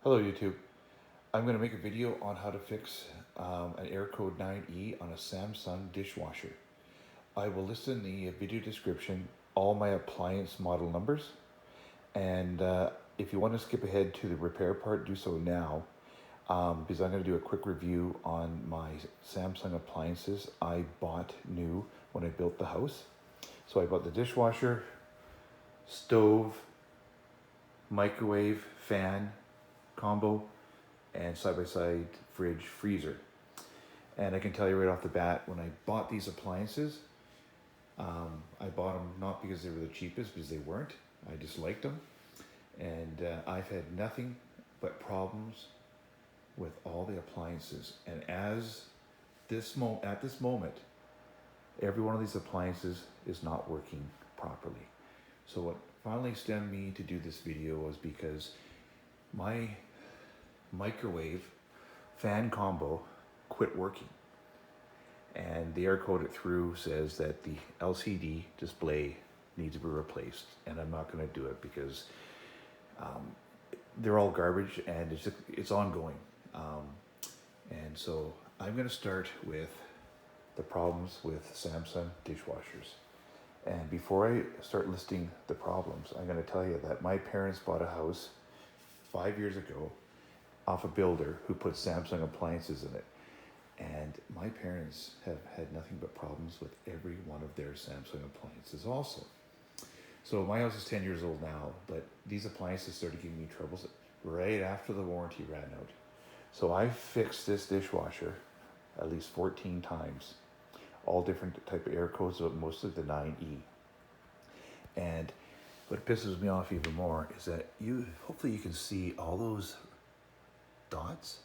Hello YouTube. I'm going to make a video on how to fix an error code 9E on a Samsung dishwasher. I will list in the video description all my appliance model numbers, and if you want to skip ahead to the repair part, do so now, because I'm going to do a quick review on my Samsung appliances I bought new when I built the house. So I bought the dishwasher, stove, microwave, fan combo, and side-by-side fridge freezer. And I can tell you right off the bat, when I bought these appliances, I bought them not because they were the cheapest, because they weren't. I just liked them. And I've had nothing but problems with all the appliances. And at this moment, every one of these appliances is not working properly. So what finally stemmed me to do this video was because my microwave fan combo quit working, and the error code it threw says that the LCD display needs to be replaced, and I'm not going to do it because they're all garbage and it's ongoing. And so I'm going to start with the problems with Samsung dishwashers. And before I start listing the problems, I'm going to tell you that my parents bought a house 5 years ago off a builder who put Samsung appliances in it. And my parents have had nothing but problems with every one of their Samsung appliances also. So my house is 10 years old now, but these appliances started giving me troubles right after the warranty ran out. So I fixed this dishwasher at least 14 times, all different type of error codes, but mostly the 9E. And what pisses me off even more is that hopefully you can see all those dots.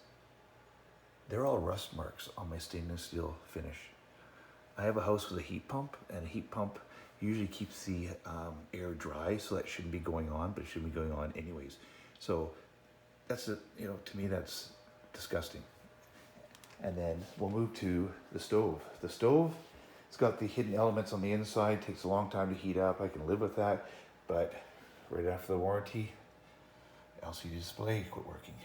They're all rust marks on my stainless steel finish. I have a house with a heat pump, and a heat pump usually keeps the air dry, so that shouldn't be going on, but it shouldn't be going on anyways. So that's to me that's disgusting. And then we'll move to the stove. The stove, it's got the hidden elements on the inside, takes a long time to heat up. I can live with that, but right after the warranty, LCD display quit working.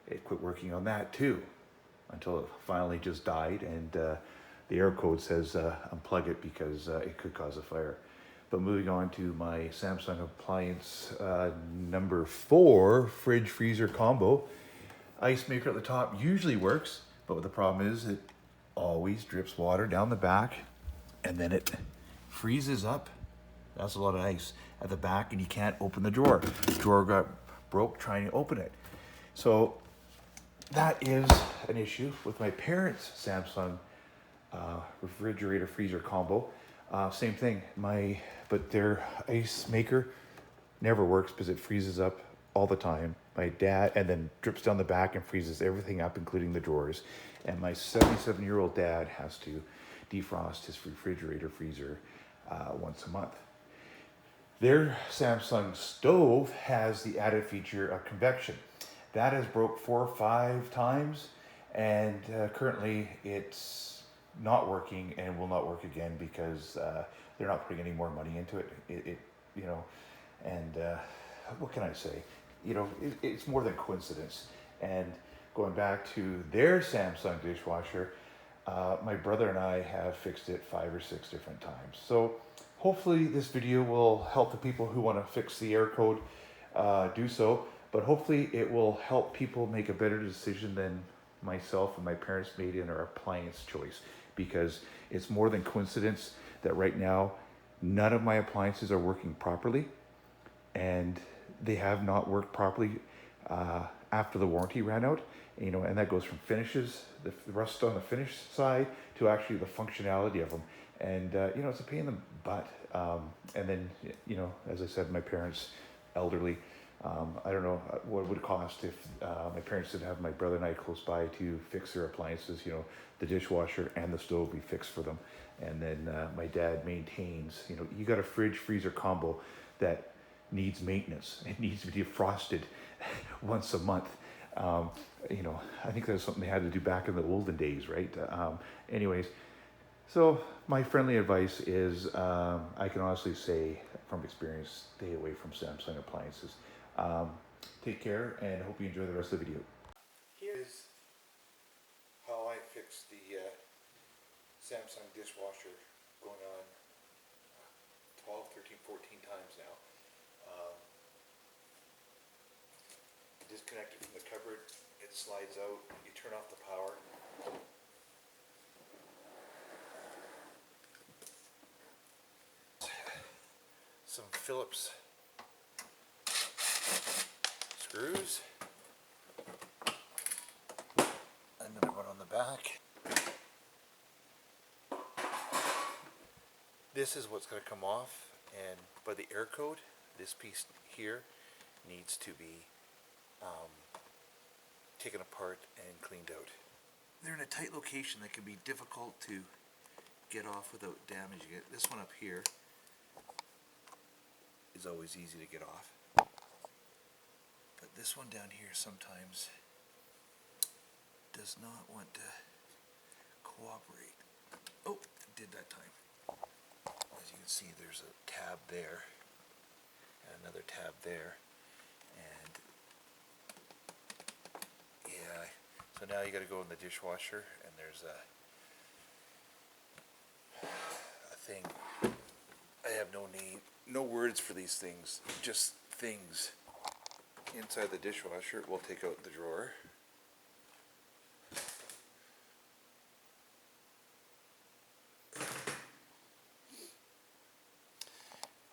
It quit working on that too, until it finally just died, and the error code says unplug it because it could cause a fire. But moving on to my Samsung appliance number 4 fridge freezer combo, ice maker at the top usually works, but the problem is it always drips water down the back, and then it freezes up. That's a lot of ice at the back, and you can't open the drawer. The drawer got broke trying to open it. So that is an issue with my parents' Samsung refrigerator freezer combo. Same thing, but their ice maker never works because it freezes up all the time. My dad, and then drips down the back and freezes everything up, including the drawers. And my 77-year-old dad has to defrost his refrigerator freezer once a month. Their Samsung stove has the added feature of convection. That has broke 4 or 5 times, and currently it's not working and will not work again because they're not putting any more money into it. And what can I say? It's more than coincidence. And going back to their Samsung dishwasher, my brother and I have fixed it 5 or 6 different times. So hopefully this video will help the people who want to fix the error code do so. But hopefully it will help people make a better decision than myself and my parents made in our appliance choice, because it's more than coincidence that right now none of my appliances are working properly, and they have not worked properly after the warranty ran out. And that goes from finishes, the rust on the finish side, to actually the functionality of them. And it's a pain in the butt. And then as I said, my parents, elderly. I don't know what it would cost if my parents didn't have my brother and I close by to fix their appliances. The dishwasher and the stove we fixed for them. And then my dad maintains, you got a fridge freezer combo that needs maintenance. It needs to be defrosted once a month. I think that's something they had to do back in the olden days, right? Anyways, so my friendly advice is, I can honestly say from experience, stay away from Samsung appliances. Take care, and hope you enjoy the rest of the video. Here's how I fixed the Samsung dishwasher, going on 12, 13, 14 times now. Disconnect it from the cupboard, it slides out, you turn off the power. Some Phillips screws, another one on the back. This is what's going to come off, and by the air code, this piece here needs to be taken apart and cleaned out. They're in a tight location that can be difficult to get off without damaging it. This one up here is always easy to get off, but this one down here sometimes does not want to cooperate. Oh, it did that time. As you can see, there's a tab there and another tab there, and yeah, so now you got to go in the dishwasher, and there's a thing. I have no name, no words for these things, just things. Inside the dishwasher, we'll take out the drawer.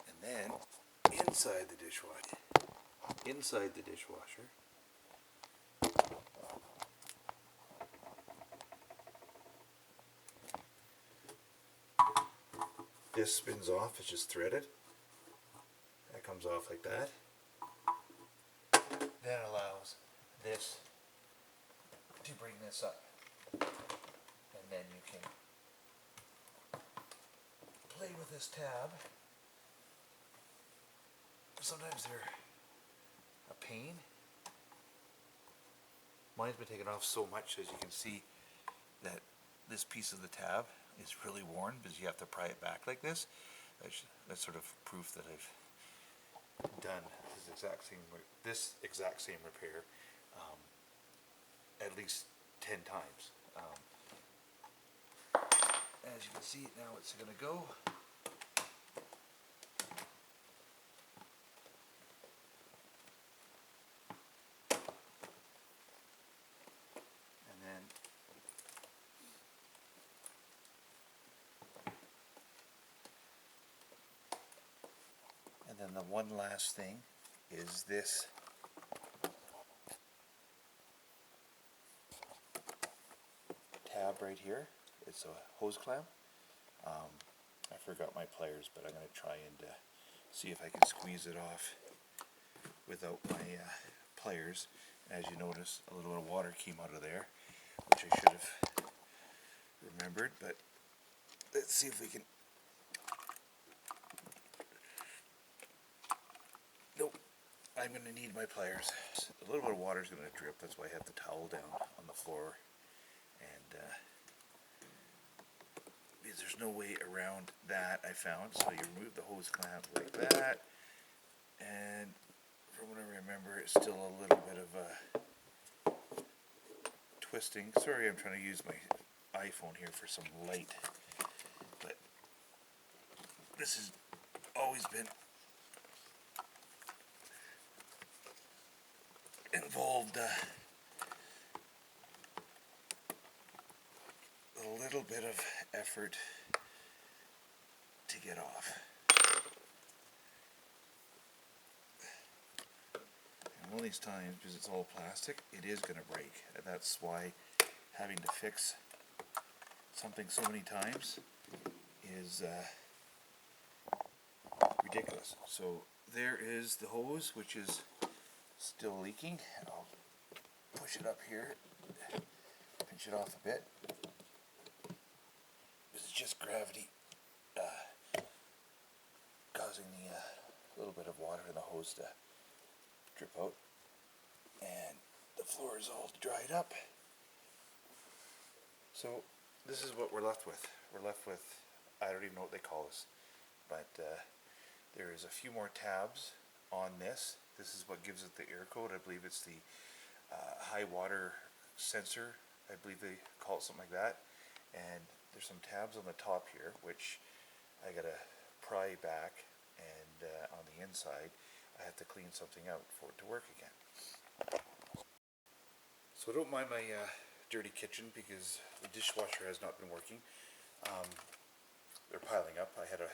And then inside the dishwasher, this spins off, it's just threaded. That comes off like that. That allows this to bring this up. And then you can play with this tab. Sometimes they're a pain. Mine's been taken off so much, as you can see, that this piece of the tab is really worn because you have to pry it back like this. That's sort of proof that I've done this exact same repair at least 10 times. As you can see, now it's going to go. And then the one last thing is this tab right here. It's a hose clamp. I forgot my pliers, but I'm going to try and see if I can squeeze it off without my pliers. As you notice, a little bit of water came out of there, which I should have remembered, but let's see if we can. Nope, I'm going to need my pliers. A little bit of water is going to drip, that's why I have the towel down on the floor, and because there's no way around that, I found. So you remove the hose clamp like that, and from what I remember, it's still a little bit of twisting. Sorry, I'm trying to use my iPhone here for some light, but this has always been involved a little bit of effort to get off. And one of these times, because it's all plastic, it is going to break. And that's why having to fix something so many times is ridiculous. So there is the hose, which is still leaking. I'll push it up here, pinch it off a bit. It's just gravity causing the little bit of water in the hose to drip out, and the floor is all dried up. So this is what we're left with. We're left with, I don't even know what they call this, but there is a few more tabs on this, This is what gives it the air code. I believe it's the high water sensor. I believe they call it something like that. And there's some tabs on the top here, which I gotta pry back, and on the inside I have to clean something out for it to work again. So I don't mind my dirty kitchen because the dishwasher has not been working. They're piling up. I had to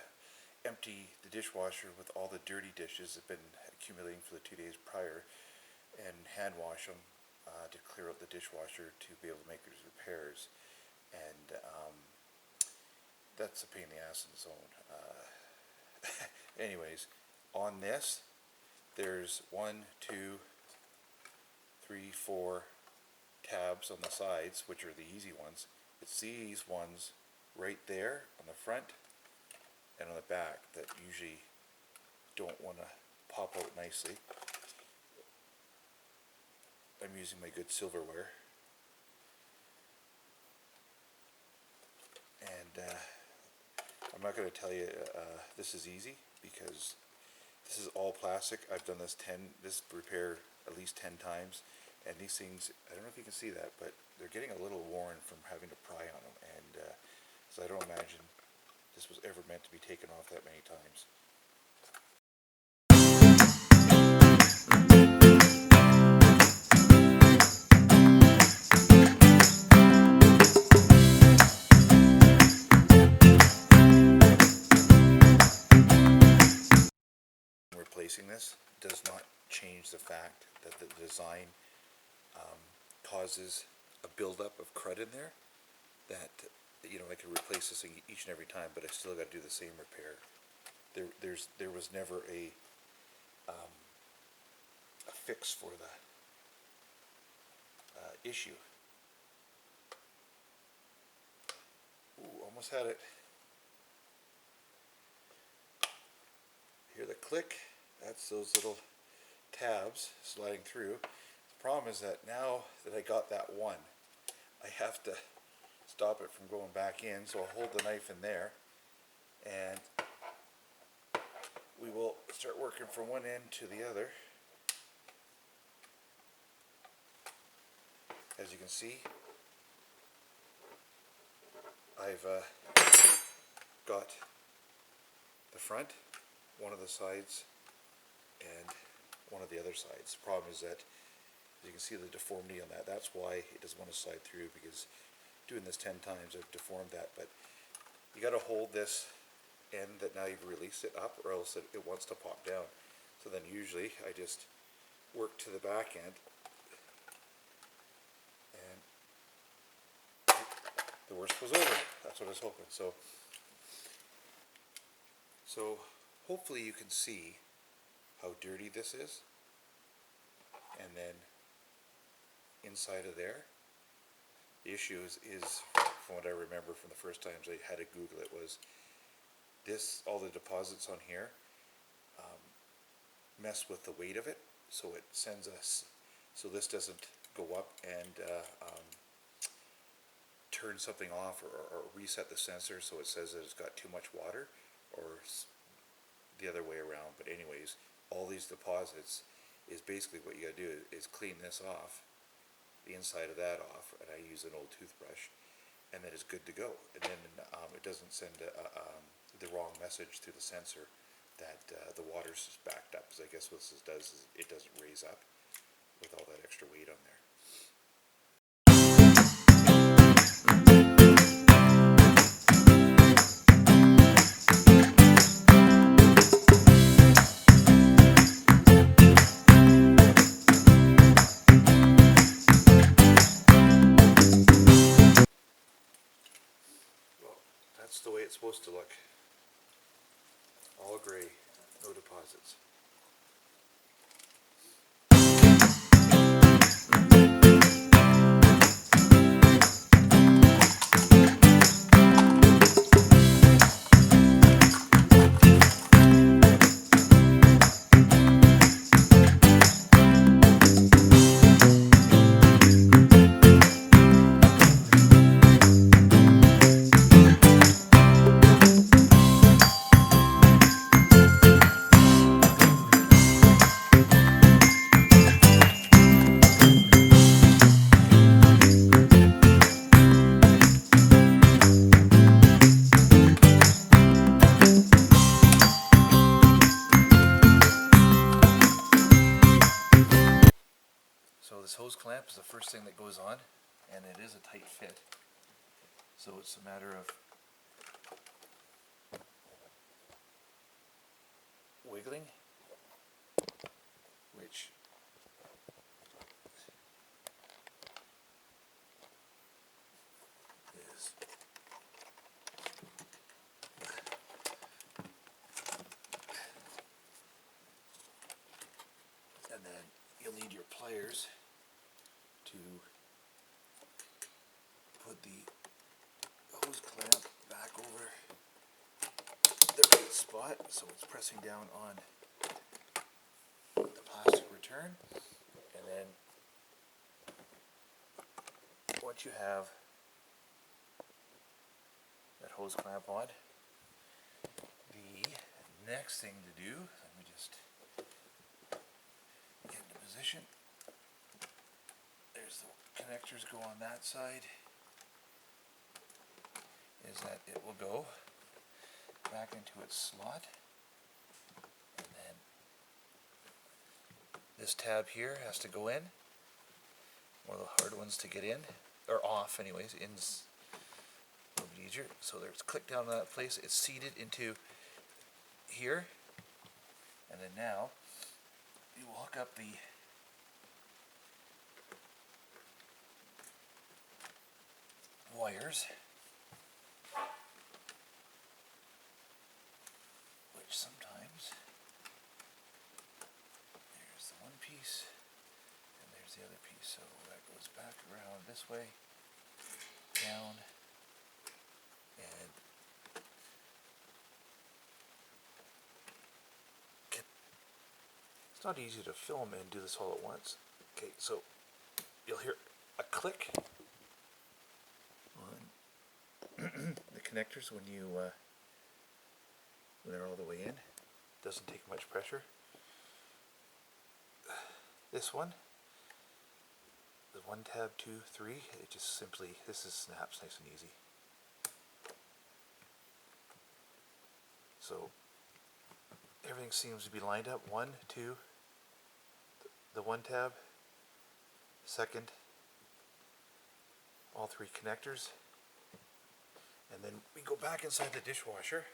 empty the dishwasher with all the dirty dishes that have been accumulating for the 2 days prior and hand wash them to clear out the dishwasher to be able to make these repairs. And that's a pain in the ass in its own. Anyways, on this, there's 1, 2, 3, 4 tabs on the sides, which are the easy ones. It's these ones right there on the front and on the back that usually don't want to pop out nicely. I'm using my good silverware, and I'm not going to tell you this is easy because this is all plastic. I've done this repair at least 10 times, and these things, I don't know if you can see that, but they're getting a little worn from having to pry on them, and so I don't imagine this was ever meant to be taken off that many times. Replacing this does not change the fact that the design causes a buildup of crud in there that, you know, I could replace this each and every time, but I still got to do the same repair. There was never a fix for the issue. Ooh, almost had it. Hear the click? That's those little tabs sliding through. The problem is that now that I got that one, I have to stop it from going back in, so I'll hold the knife in there, and we will start working from one end to the other. As you can see, I've got the front, one of the sides, and one of the other sides. The problem is that, as you can see the deformity on that, that's why it doesn't want to slide through, because doing this 10 times I've deformed that. But you got to hold this end that now you've released it up, or else it wants to pop down. So then usually I just work to the back end, and the worst was over. That's what I was hoping. So hopefully you can see how dirty this is. And then inside of there, the issue is from what I remember from the first times I had to Google it, was this, all the deposits on here mess with the weight of it, so it sends us, so this doesn't go up and turn something off or reset the sensor, so it says that it's got too much water, or the other way around. But anyways, all these deposits is basically what you gotta do is clean this off, the inside of that off, and I use an old toothbrush, and then it's good to go. And then it doesn't send the wrong message to the sensor that the water's just backed up, because I guess what this does is it doesn't raise up with all that extra weight on there. That's the way it's supposed to look. All gray, no deposits. So this hose clamp is the first thing that goes on, and it is a tight fit. So it's a matter of wiggling, which is and then you'll need your pliers to put the hose clamp back over the right spot so it's pressing down on the plastic return. And then once you have that hose clamp on, the next thing to do, let me just get into position. There's the connectors go on that side, is that it will go back into its slot, and then this tab here has to go in, one of the hard ones to get in, or off anyways, in's a little bit easier. So there's click down on that place, it's seated into here, and then now you will hook up the wires, which sometimes there's the one piece and there's the other piece, so that goes back around this way, down, and it's not easy to film and do this all at once. Okay, so you'll hear a click on the connectors when you when they're all the way in. Doesn't take much pressure. This one, the 1 tab 2 3, it just simply, this is snaps nice and easy. So everything seems to be lined up. 1 2, the 1 tab, second, all 3 connectors, and then we go back inside the dishwasher,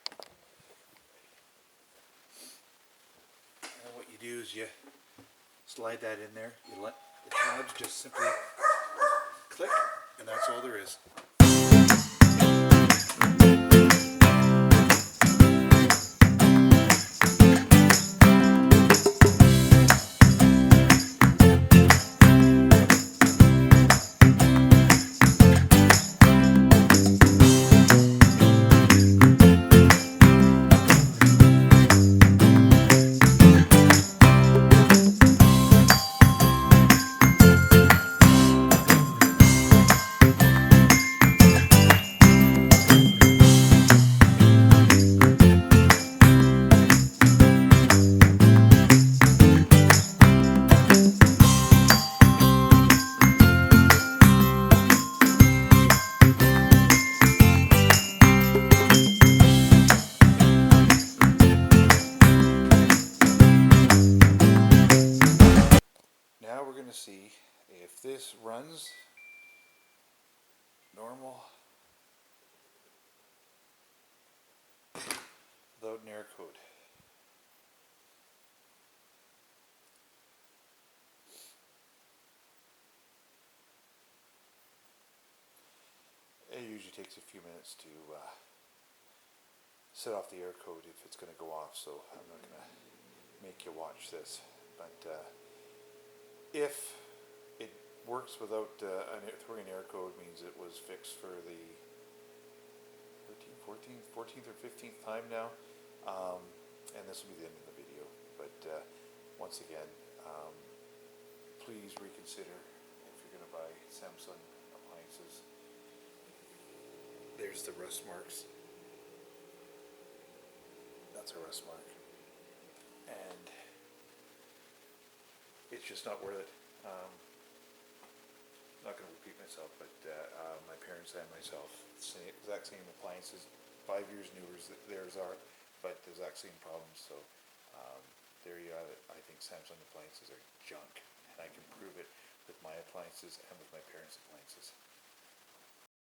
and what you do is you slide that in there, you let the tabs just simply click, and that's all there is. Now we're going to see if this runs normal without an error code. It usually takes a few minutes to set off the error code if it's going to go off, so I'm not going to make you watch this. But if it works without throwing an error code, means it was fixed for the 14th or 15th time now, and this will be the end of the video. But once again, please reconsider if you're going to buy Samsung appliances. There's the rust marks. That's a rust mark, and it's just not worth it. I'm not going to repeat myself, but my parents and myself, exact same appliances, 5 years newer than theirs are, but the exact same problems. So there you have it. I think Samsung appliances are junk, and I can prove it with with my appliances and with my parents' appliances.